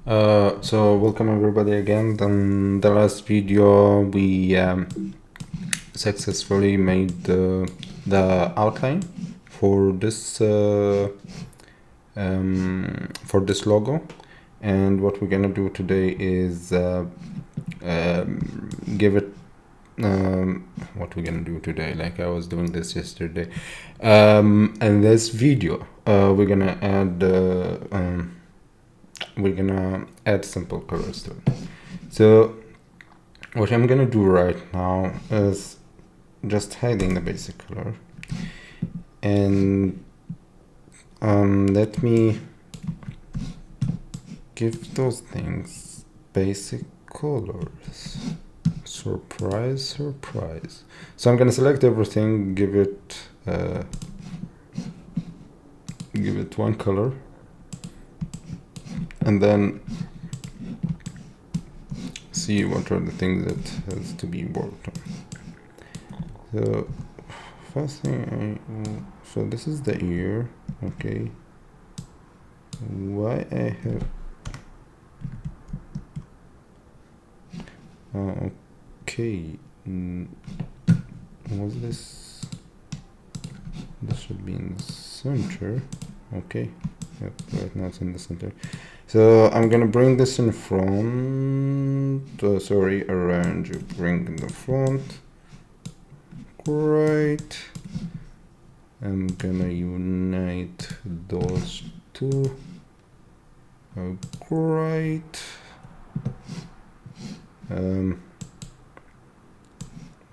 So welcome everybody again. In the last video we successfully made the outline for this logo, and what we're gonna do today is give it what we're gonna do today, like I was doing this yesterday. In this video we're gonna add simple colors to it. So what I'm gonna do right now is just hiding the basic color, and let me give those things basic colors. Surprise, surprise. So I'm gonna select everything, give it one color, and then see what are the things that has to be worked on. So first thing, so this is the ear. Okay, why I have okay, was this should be in the center. Okay, yep, right now it's in the center. So I'm gonna bring this in front, arrange, bring in the front. Great. I'm gonna unite those two. Great.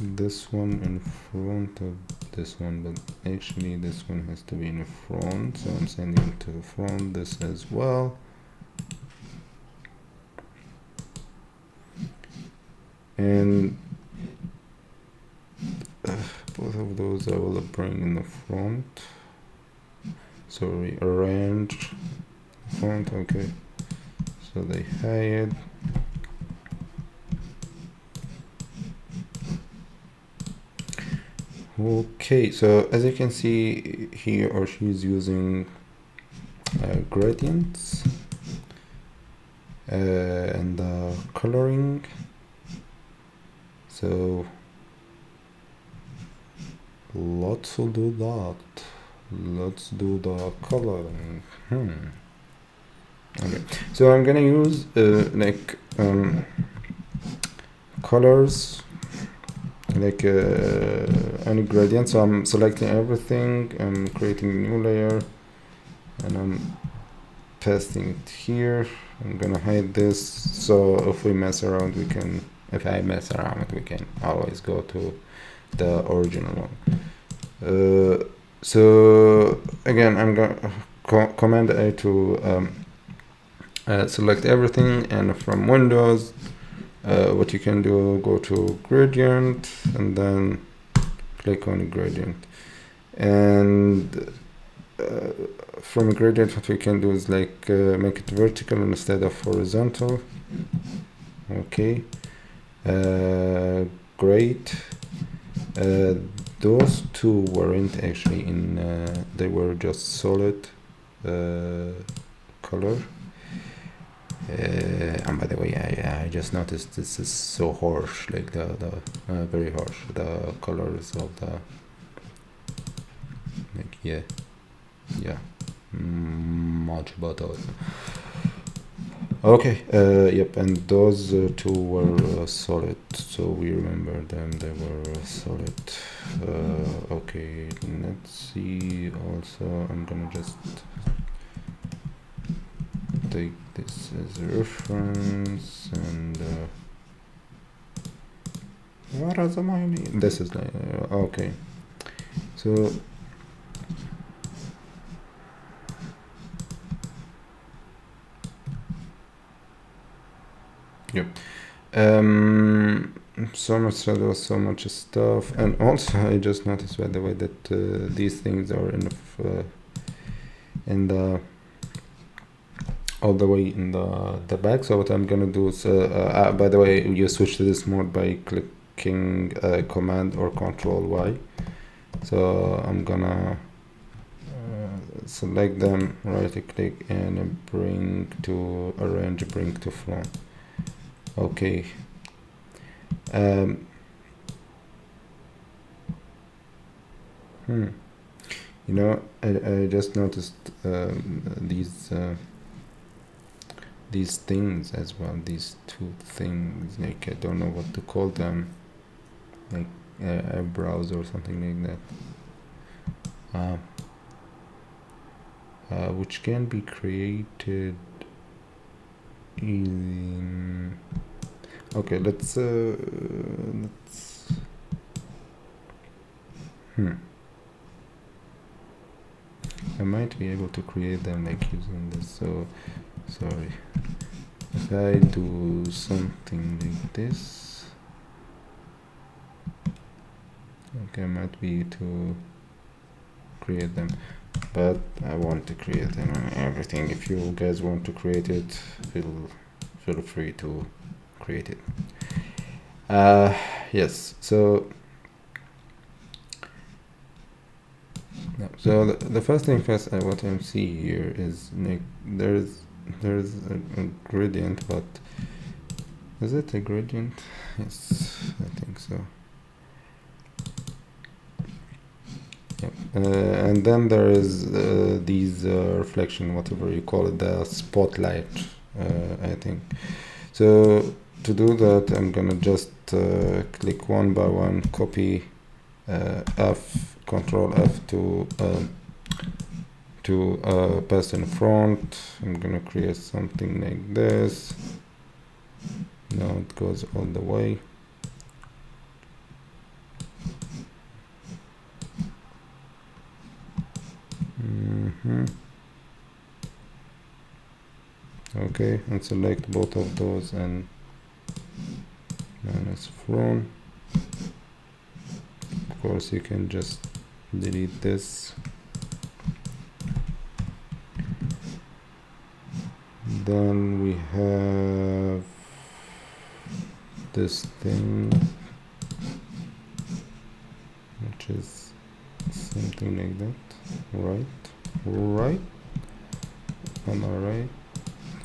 This one in front of this one, but actually this one has to be in the front, so I'm sending it to the front, this as well. And both of those I will bring in the front. Sorry, arrange front. Okay, so they hide. Okay, so as you can see, he or she is using gradients and coloring. So let's do that. Let's do the coloring. Okay, so I'm gonna use colors, like any gradient. So I'm selecting everything, I'm creating a new layer, and I'm pasting it here. I'm gonna hide this, so if we mess around, we can always go to the original one. So again, I'm gonna command A to select everything, and from Windows, what you can do, go to gradient and then click on gradient, and from a gradient what we can do is like make it vertical instead of horizontal. Okay, great. Those two weren't actually in they were just solid color. And by the way, I just noticed this is so harsh, like the very harsh, the colors of the, like, yeah, much better. Okay, yep, and those two were solid, so we remember them, they were solid. Okay, let's see. Also, I'm gonna just take this as a reference, and what is my name? This is like okay. So yep. So much shadow, so much stuff, and also I just noticed, by the way, that these things are in the all the way in the back. So what I'm gonna do is, by the way, you switch to this mode by clicking Command or Control Y. So I'm gonna select them, right click and bring to arrange, bring to front. Okay. You know, I just noticed these things as well, these two things, like I don't know what to call them, like eyebrows or something like that, which can be created in, okay, let's I might be able to create them like using this. So sorry, if I do something like this, okay, I might be to create them, but I want to create them and everything. If you guys want to create it, feel free to create it. Yes, so the first thing first, what I see here is like there's a gradient, but is it a gradient? Yes, I think so. Yep. And then there is these reflection, whatever you call it, the spotlight, I think. So to do that, I'm gonna just click one by one, copy Control F to paste in front. I'm gonna create something like this. Now it goes all the way. Okay, and select both of those and minus from. Of course, you can just delete this. Then we have this thing, which is something like that. Right. Am I right?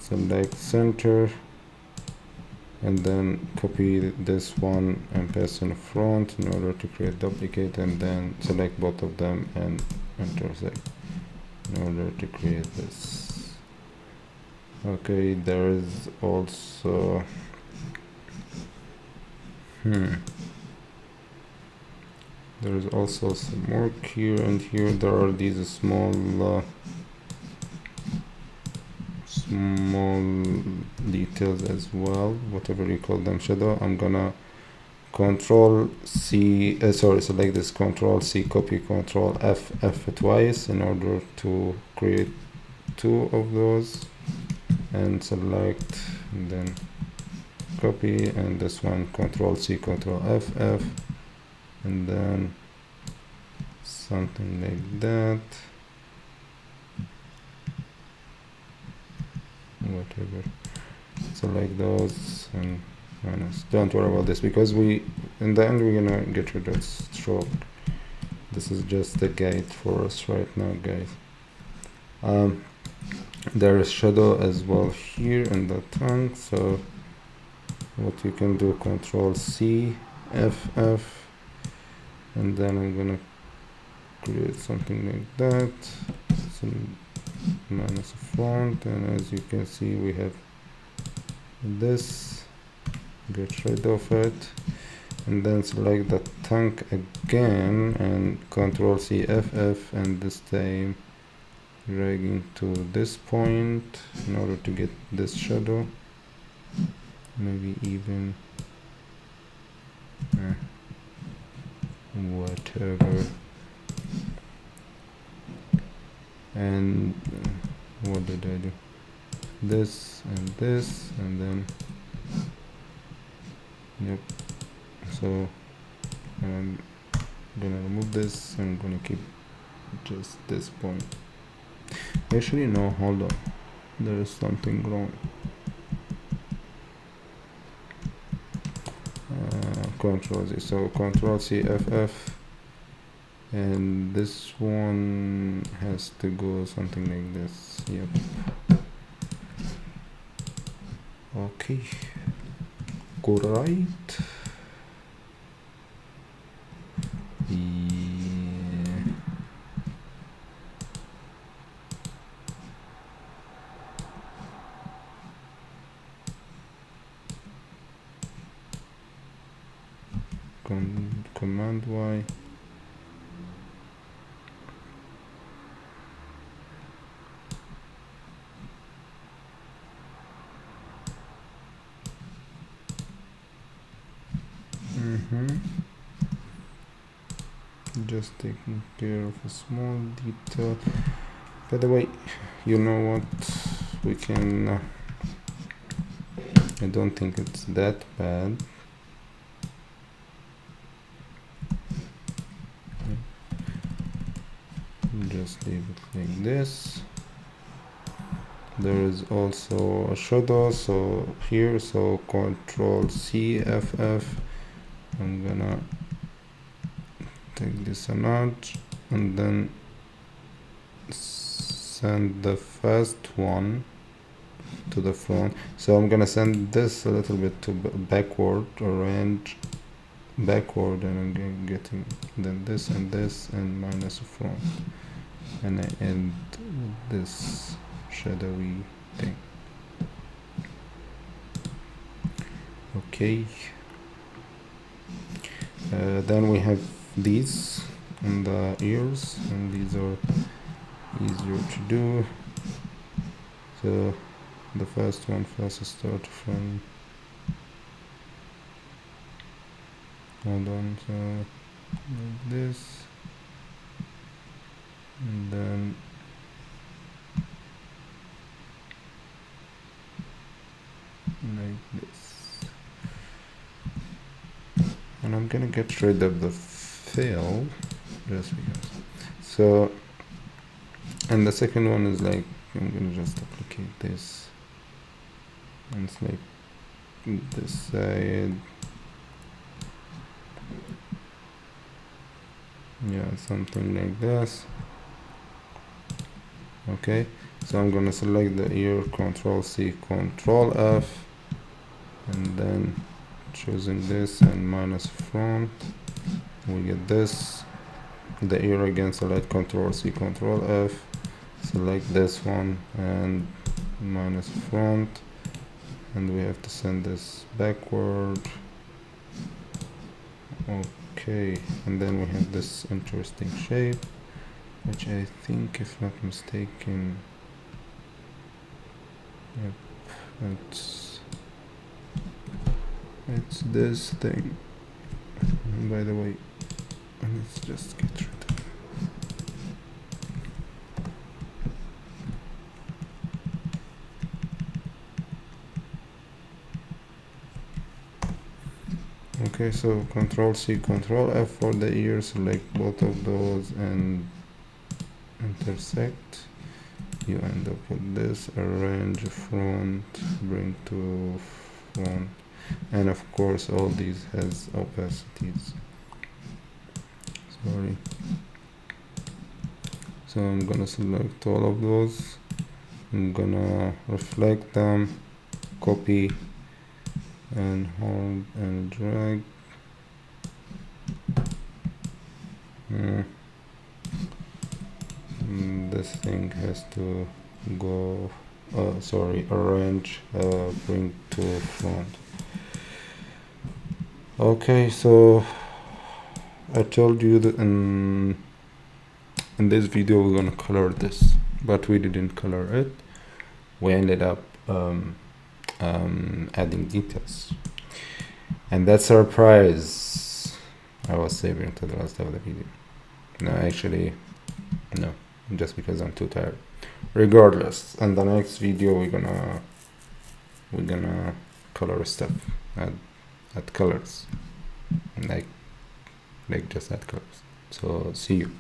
Select center, and then copy this one and paste in front in order to create duplicate, and then select both of them and intersect in order to create this. Okay, there is also there is also some work here, and here there are these small details as well, whatever you call them, shadow. I'm gonna Control C, select this, Control C, copy, Control F twice in order to create two of those, and select, and then copy, and this one Control C, Control F, and then something like that, whatever. Select those and minus. Don't worry about this, because in the end we're gonna get rid of stroke. This is just a guide for us right now, guys. There is shadow as well here in the tongue, so what you can do, Control C, F, and then I'm gonna create something like that, some minus font, and as you can see we have this. Get rid of it, and then select the tongue again and Control C, F, and this time dragging to this point in order to get this shadow, maybe even whatever. And what did I do? This, and then yep. So I'm gonna remove this. I'm gonna keep just this point. Actually, no, hold on, there is something wrong. Control Z, so Control C, F, and this one has to go something like this. Yep. Okay, go right. Yeah. Command Y. Just taking care of a small detail. By the way, you know what? We can. I don't think it's that bad. Just leave it like this. There is also a shadow, so here, so Control C, FF. I'm gonna take this a notch and then send the first one to the front. So I'm gonna send this a little bit to backward, arrange backward, and I'm getting then this and minus front, and I end this shadowy thing. Okay. Then we have these on the ears, and these are easier to do. So the first one, first start from, hold on, so like this, and then like this, and I'm gonna get rid of the fill just because. So, and the second one is like, I'm gonna just applicate this, and it's like this side, yeah, something like this. Okay, so I'm gonna select the ear, Control C, Control F, and then choosing this and minus front, we get this. The ear again, select Control C, Control F, select this one and minus front, and we have to send this backward. Okay, and then we have this interesting shape, which I think, if not mistaken, yep, it's this thing. And by the way, let's just get rid of it. Okay, so Control C, Control F for the ear, select both of those and intersect. You end up with this, arrange front, bring to front, and of course all these has opacities. Sorry. So I'm gonna select all of those, I'm gonna reflect them, copy and hold and drag. This thing has to go, arrange, bring to front. Okay, so I told you that in this video we're gonna color this, but we didn't color it. We ended up adding details, and that surprise I was saving to the last of the video. No, actually, no, just because I'm too tired. Regardless, in the next video we're gonna color stuff, add colors, like just add colors. So see you.